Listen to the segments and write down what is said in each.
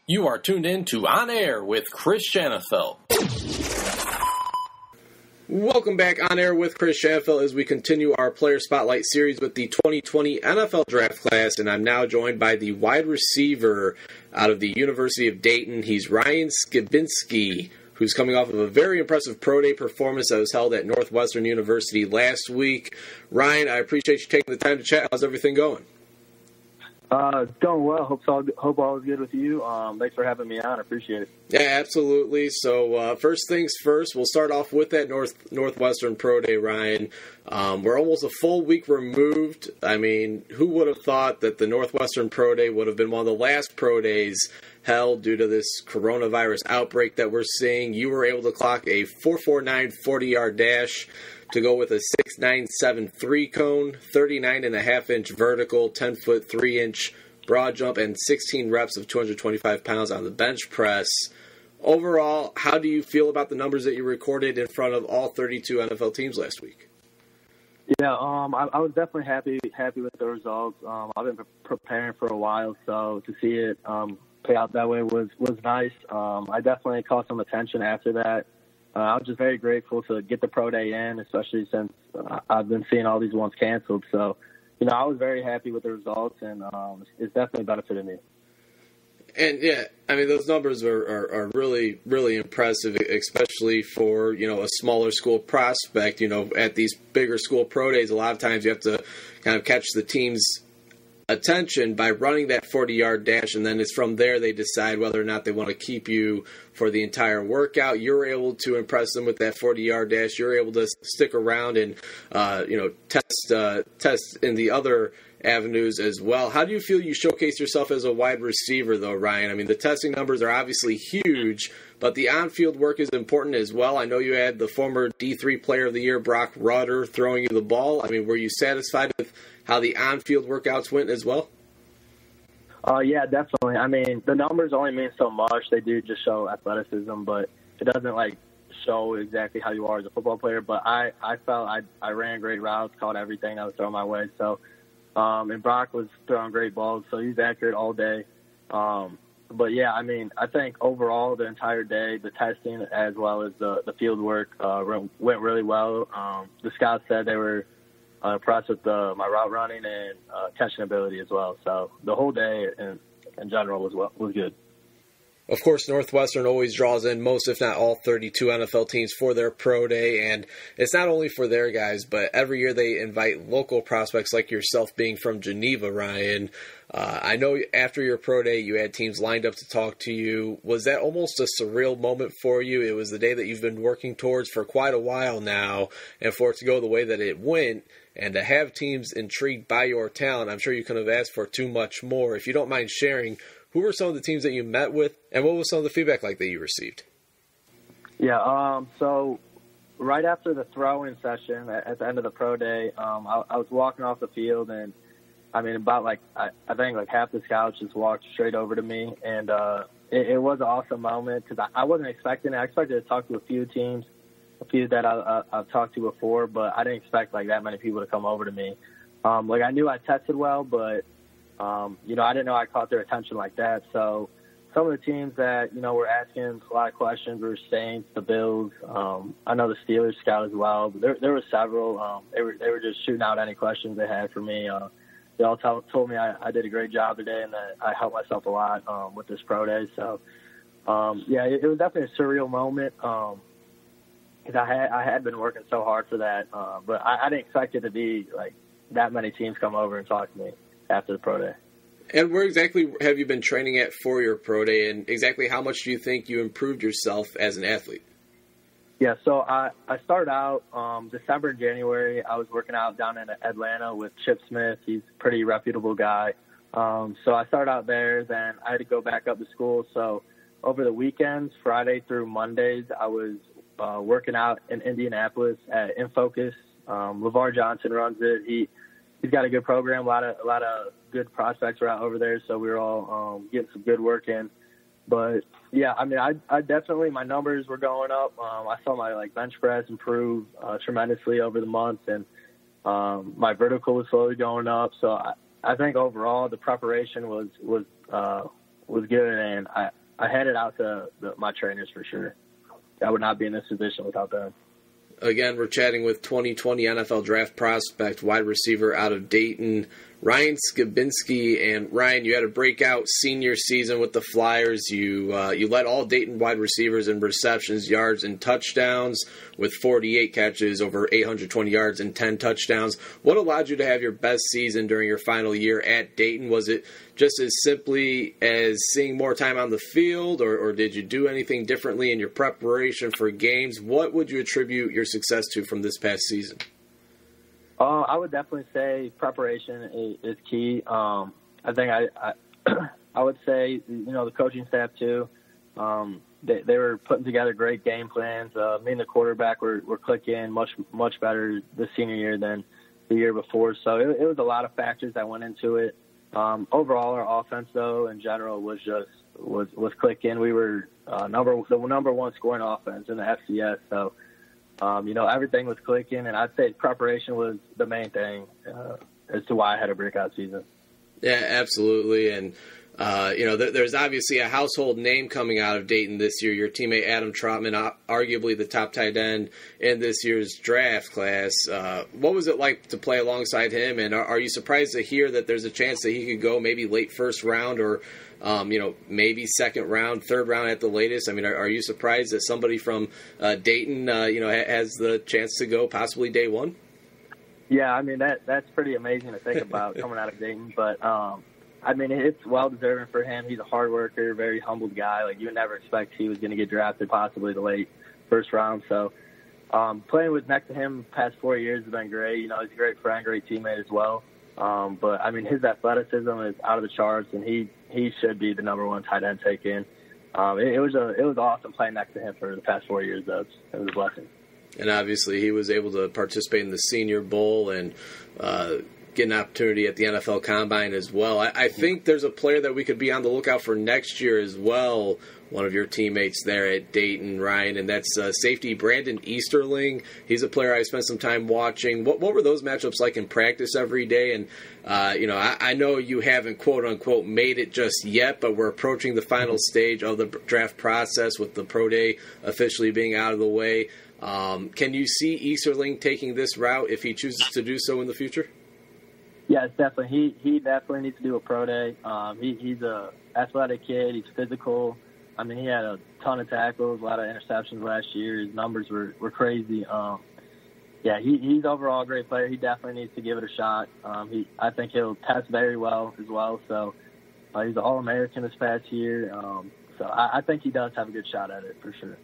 You are tuned in to On Air with Chris Janafel. Welcome back On Air with Chris Janafel as we continue our Player Spotlight series with the 2020 NFL Draft Class, and I'm now joined by the wide receiver out of the University of Dayton. He's Ryan Skibinski, who's coming off of a very impressive Pro Day performance that was held at Northwestern University last week. Ryan, I appreciate you taking the time to chat. How's everything going? It's going well. Hope all is good with you. Thanks for having me on. I appreciate it. Yeah, absolutely. So first things first, we'll start off with that Northwestern Pro Day, Ryan. We're almost a full week removed. I mean, who would have thought that the Northwestern Pro Day would have been one of the last Pro Days held due to this coronavirus outbreak that we're seeing? You were able to clock a 4.49 40-yard dash to go with a 6.973 cone, 39.5-inch vertical, 10-foot 3-inch broad jump, and 16 reps of 225 pounds on the bench press. Overall, how do you feel about the numbers that you recorded in front of all 32 NFL teams last week? Yeah, I was definitely happy with the results. I've been preparing for a while, so to see it play out that way was nice. I definitely caught some attention after that. I was just very grateful to get the Pro Day in, especially since I've been seeing all these ones canceled. So, I was very happy with the results, and it's definitely benefited me. And, yeah, I mean, those numbers are really, really impressive, especially for, a smaller school prospect. At these bigger school Pro Days, a lot of times you have to kind of catch the team's attention by running that 40-yard dash, and then it's from there they decide whether or not they want to keep you for the entire workout. You're able to impress them with that 40-yard dash. You're able to stick around and test in the other avenues as well. How do you feel you showcase yourself as a wide receiver, though, Ryan? I mean, the testing numbers are obviously huge, but the on-field work is important as well. I know you had the former D3 Player of the Year, Brock Rudder, throwing you the ball. I mean, were you satisfied with how the on-field workouts went as well? Yeah, definitely. I mean, the numbers only mean so much. They do just show athleticism, but it doesn't, show exactly how you are as a football player. But I felt I ran great routes, caught everything that was thrown my way. So, and Brock was throwing great balls, so he's accurate all day. But, yeah, I mean, I think overall the entire day, the testing as well as the field work went really well. The scouts said they were impressed with my route running and catching ability as well. So the whole day in general was good. Of course, Northwestern always draws in most, if not all, 32 NFL teams for their Pro Day, and it's not only for their guys, but every year they invite local prospects like yourself being from Geneva, Ryan. I know after your Pro Day you had teams lined up to talk to you. Was that almost a surreal moment for you? It was the day that you've been working towards for quite a while now, and for it to go the way that it went, and to have teams intrigued by your talent, I'm sure you couldn't have asked for too much more. If you don't mind sharing, who were some of the teams that you met with, and what was some of the feedback like that you received? Yeah, so right after the throw-in session at the end of the Pro Day, I was walking off the field, and I mean, about I think half the scouts just walked straight over to me, and it was an awesome moment because I wasn't expecting it. I expected to talk to a few teams, a few that I've talked to before, but I didn't expect that many people to come over to me. I knew I tested well, but I didn't know I caught their attention like that. So some of the teams that were asking a lot of questions were Saints, the Bills. I know the Steelers scout as well. But there were several. They were just shooting out any questions they had for me. They all told me I did a great job today and that I helped myself a lot with this Pro Day. So yeah, it was definitely a surreal moment. Because I had been working so hard for that, but I didn't expect it to be that many teams come over and talk to me after the Pro Day. And where exactly have you been training at for your Pro Day, and exactly how much do you think you improved yourself as an athlete? Yeah, so I started out December and January. I was working out down in Atlanta with Chip Smith. He's a pretty reputable guy. So I started out there. Then I had to go back up to school. So over the weekends, Friday through Mondays, I was working out in Indianapolis at InFocus. LeVar Johnson runs it. He's got a good program. A lot of good prospects were out over there, so we were all getting some good work in. But yeah, I mean, I definitely, my numbers were going up. I saw my bench press improve tremendously over the months, and my vertical was slowly going up. So I think overall the preparation was was good, and I headed out to my trainers for sure. I would not be in this position without them. Again, we're chatting with 2020 NFL Draft prospect, wide receiver out of Dayton, Ryan Skibinski. And Ryan, you had a breakout senior season with the Flyers. You led all Dayton wide receivers in receptions, yards, and touchdowns with 48 catches, over 820 yards, and 10 touchdowns. What allowed you to have your best season during your final year at Dayton? Was it just as simply as seeing more time on the field, or did you do anything differently in your preparation for games? What would you attribute your success to from this past season? I would definitely say preparation is key. I think I would say, the coaching staff too. They were putting together great game plans. Me and the quarterback were clicking much better this senior year than the year before. So it was a lot of factors that went into it. Overall, our offense though in general was clicking. We were the number one scoring offense in the FCS. So. Everything was clicking, and I'd say preparation was the main thing as to why I had a breakout season. Yeah, absolutely. And, there's obviously a household name coming out of Dayton this year. Your teammate Adam Trotman, arguably the top tight end in this year's draft class. What was it like to play alongside him? And are you surprised to hear that there's a chance that he could go maybe late first round or maybe second round, third round at the latest? I mean, are you surprised that somebody from Dayton, has the chance to go possibly day one? Yeah, I mean, that's pretty amazing to think about coming out of Dayton. But, it's well-deserving for him. He's a hard worker, very humble guy. Like, you would never expect he was going to get drafted possibly the late first round. So playing next to him the past 4 years has been great. He's a great friend, great teammate as well. But his athleticism is out of the charts, and he should be the number one tight end taken. It was awesome playing next to him for the past 4 years, though. It was a blessing. And obviously he was able to participate in the Senior Bowl and get an opportunity at the NFL Combine as well. I think there's a player that we could be on the lookout for next year as well, one of your teammates there at Dayton, Ryan, and that's safety Brandon Easterling. He's a player I spent some time watching. What were those matchups like in practice every day? And, I know you haven't, quote-unquote, made it just yet, but we're approaching the final stage of the draft process with the Pro Day officially being out of the way. Can you see Easterling taking this route if he chooses to do so in the future? Yes, definitely. He definitely needs to do a pro day. He's a athletic kid. He's physical. He had a ton of tackles, a lot of interceptions last year. His numbers were crazy. He's overall a great player. He definitely needs to give it a shot. I think he'll test very well as well. So he's an All-American this past year. So I think he does have a good shot at it for sure.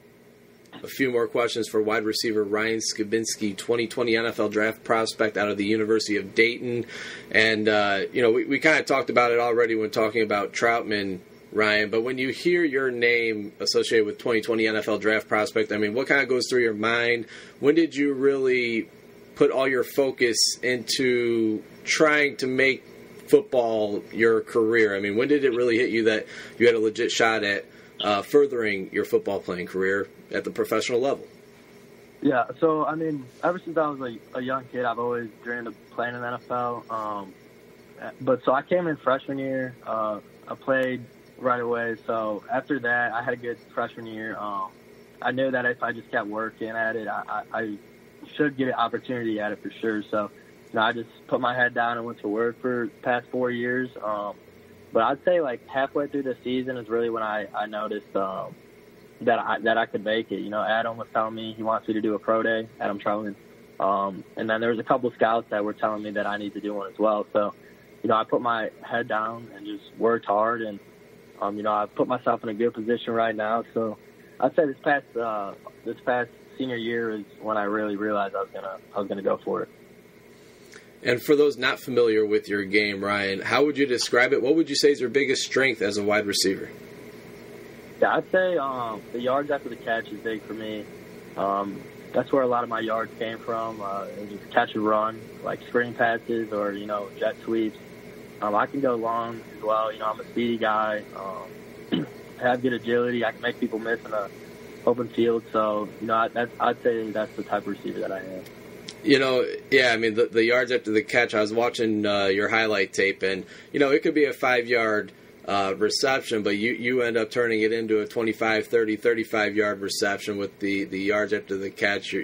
A few more questions for wide receiver Ryan Skibinski, 2020 NFL Draft prospect out of the University of Dayton. And, we kind of talked about it already when talking about Troutman, Ryan, but when you hear your name associated with 2020 NFL Draft prospect, what kind of goes through your mind? When did you really put all your focus into trying to make football your career? When did it really hit you that you had a legit shot at furthering your football playing career at the professional level? Yeah, so, ever since I was a young kid, I've always dreamed of playing in the NFL. So I came in freshman year. I played right away. So after that, I had a good freshman year. I knew that if I just kept working at it, I should get an opportunity at it for sure. So, I just put my head down and went to work for the past 4 years. But I'd say halfway through the season is really when I noticed that I could make it. Adam was telling me he wants me to do a pro day, Adam Trotman. And then there was a couple of scouts that were telling me that I need to do one as well. So, I put my head down and just worked hard, and I put myself in a good position right now. So I'd say this past senior year is when I really realized I was gonna go for it. And for those not familiar with your game, Ryan, how would you describe it? What would you say is your biggest strength as a wide receiver? Yeah, I'd say the yards after the catch is big for me. That's where a lot of my yards came from. Just catch and run, like screen passes or, jet sweeps. I can go long as well. I'm a speedy guy. I have good agility. I can make people miss in an open field. So, I'd say that's the type of receiver that I am. The yards after the catch, I was watching your highlight tape, and, it could be a 5-yard reception, but you end up turning it into a 25, 30, 35-yard reception with the yards after the catch.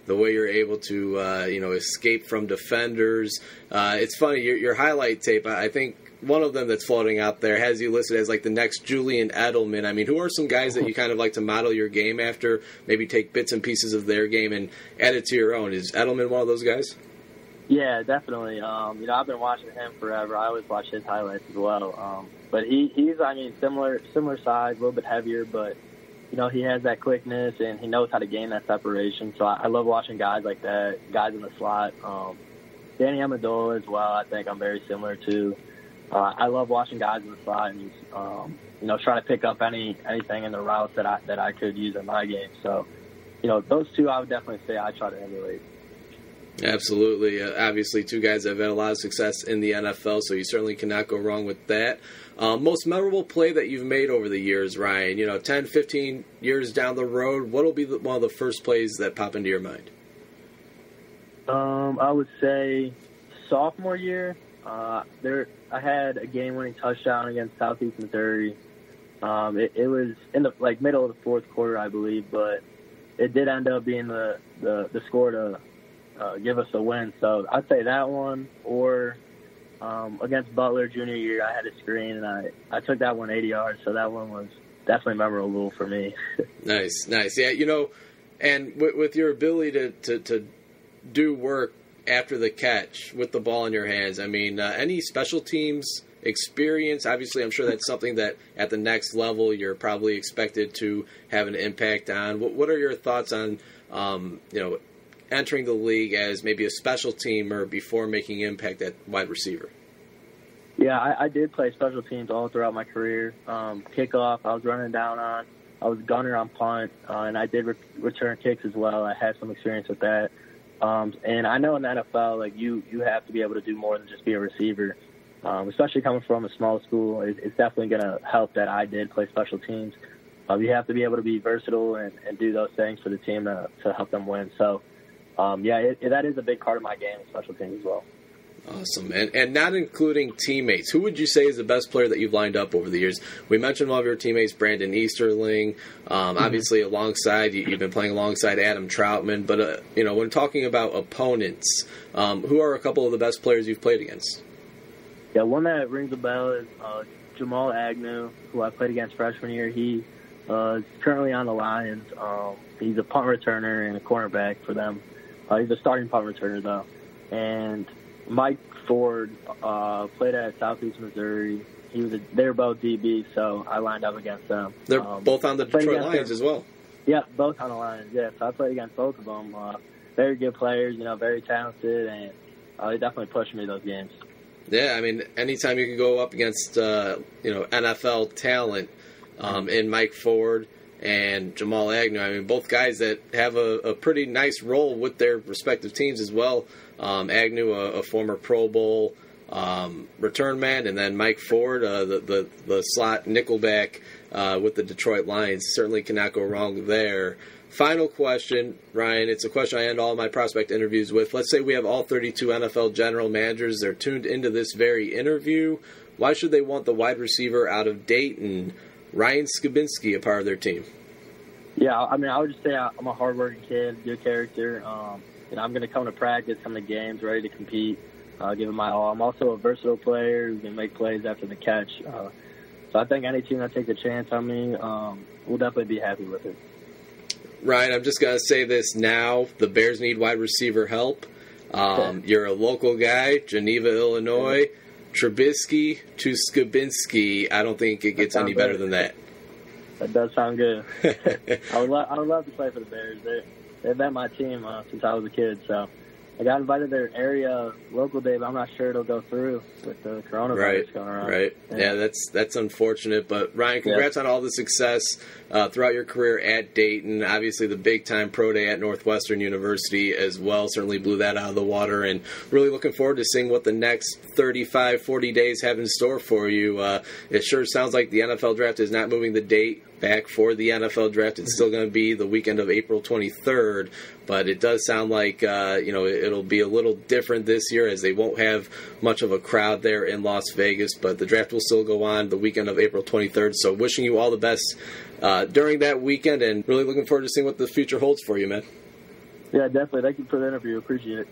The way you're able to escape from defenders. It's funny, your highlight tape, I think one of them that's floating out there has you listed as like the next Julian Edelman. I mean, who are some guys that you kind of like to model your game after, maybe take bits and pieces of their game and add it to your own? Is Edelman one of those guys? Yeah, definitely. I've been watching him forever. I always watch his highlights as well. But he's similar size, a little bit heavier, but he has that quickness and he knows how to gain that separation. So I love watching guys like that, guys in the slot. Danny Amendola as well, I think I'm very similar to. I love watching guys in the slot and try to pick up anything in the routes that I could use in my game. So, those two I would definitely say I try to emulate. Absolutely. Obviously, two guys that have had a lot of success in the NFL, so you certainly cannot go wrong with that. Most memorable play that you've made over the years, Ryan? 10, 15 years down the road, what will be one of the first plays that pop into your mind? I would say sophomore year. I had a game-winning touchdown against Southeast Missouri. It was in the middle of the fourth quarter, I believe, but it did end up being the score to give us a win. So I'd say that one, or against Butler junior year, I had a screen and I took that one 80 yards. So that one was definitely memorable for me. Nice. Yeah, and with your ability to do work after the catch with the ball in your hands, I mean, any special teams experience? Obviously, I'm sure that's something that at the next level you're probably expected to have an impact on. What are your thoughts on, entering the league as maybe a special teamer before making impact at wide receiver? Yeah, I did play special teams all throughout my career. Kickoff, I was running down on. I was gunner on punt, and I did return kicks as well. I had some experience with that. And I know in the NFL, you have to be able to do more than just be a receiver. Especially coming from a small school, it's definitely going to help that I did play special teams. You have to be able to be versatile and do those things for the team to help them win. So, that is a big part of my game, special teams as well. Awesome. And not including teammates, who would you say is the best player that you've lined up over the years? We mentioned one of your teammates, Brandon Easterling. Obviously, you've been playing alongside Adam Troutman. But, when talking about opponents, who are a couple of the best players you've played against? Yeah, one that rings a bell is Jamal Agnew, who I played against freshman year. He is currently on the Lions. He's a punt returner and a cornerback for them. He's a starting punt returner, though. And Mike Ford played at Southeast Missouri. They were both DB, so I lined up against them. They're both on the Detroit Lions as well. Yeah, both on the Lions, yeah. So I played against both of them. Very good players, very talented, and they definitely pushed me those games. Yeah, I mean, anytime you can go up against, NFL talent in Mike Ford and Jamal Agnew, I mean, both guys that have a pretty nice role with their respective teams as well. Agnew, a former Pro Bowl return man, and then Mike Ford, the slot nickelback with the Detroit Lions. Certainly cannot go wrong there. Final question, Ryan. It's a question I end all my prospect interviews with. Let's say we have all 32 NFL general managers. They're tuned into this very interview. Why should they want the wide receiver out of Dayton, Ryan Skibinski, a part of their team? Yeah, I mean, I would just say I'm a hard-working kid, good character. I'm going to come to practice, come to games, ready to compete, give it my all. I'm also a versatile player who can make plays after the catch. So I think any team that takes a chance on me will definitely be happy with it. Ryan, I'm just going to say this now. The Bears need wide receiver help. You're a local guy, Geneva, Illinois. Trubisky to Skibinski. I don't think it gets any better than that. That does sound good. I would love to play for the Bears. They've been my team since I was a kid, so I got invited to their area local day, but I'm not sure it'll go through with the coronavirus going around. Right. Yeah, that's unfortunate. But Ryan, congrats on all the success throughout your career at Dayton. Obviously, the big-time pro day at Northwestern University as well certainly blew that out of the water. And really looking forward to seeing what the next 35, 40 days have in store for you. It sure sounds like the NFL draft is not moving the date back for the NFL draft. It's still going to be the weekend of April 23rd, but it does sound like, it'll be a little different this year as they won't have much of a crowd there in Las Vegas, but the draft will still go on the weekend of April 23rd. So wishing you all the best during that weekend, and really looking forward to seeing what the future holds for you, man. Yeah, definitely. Thank you for the interview. Appreciate it.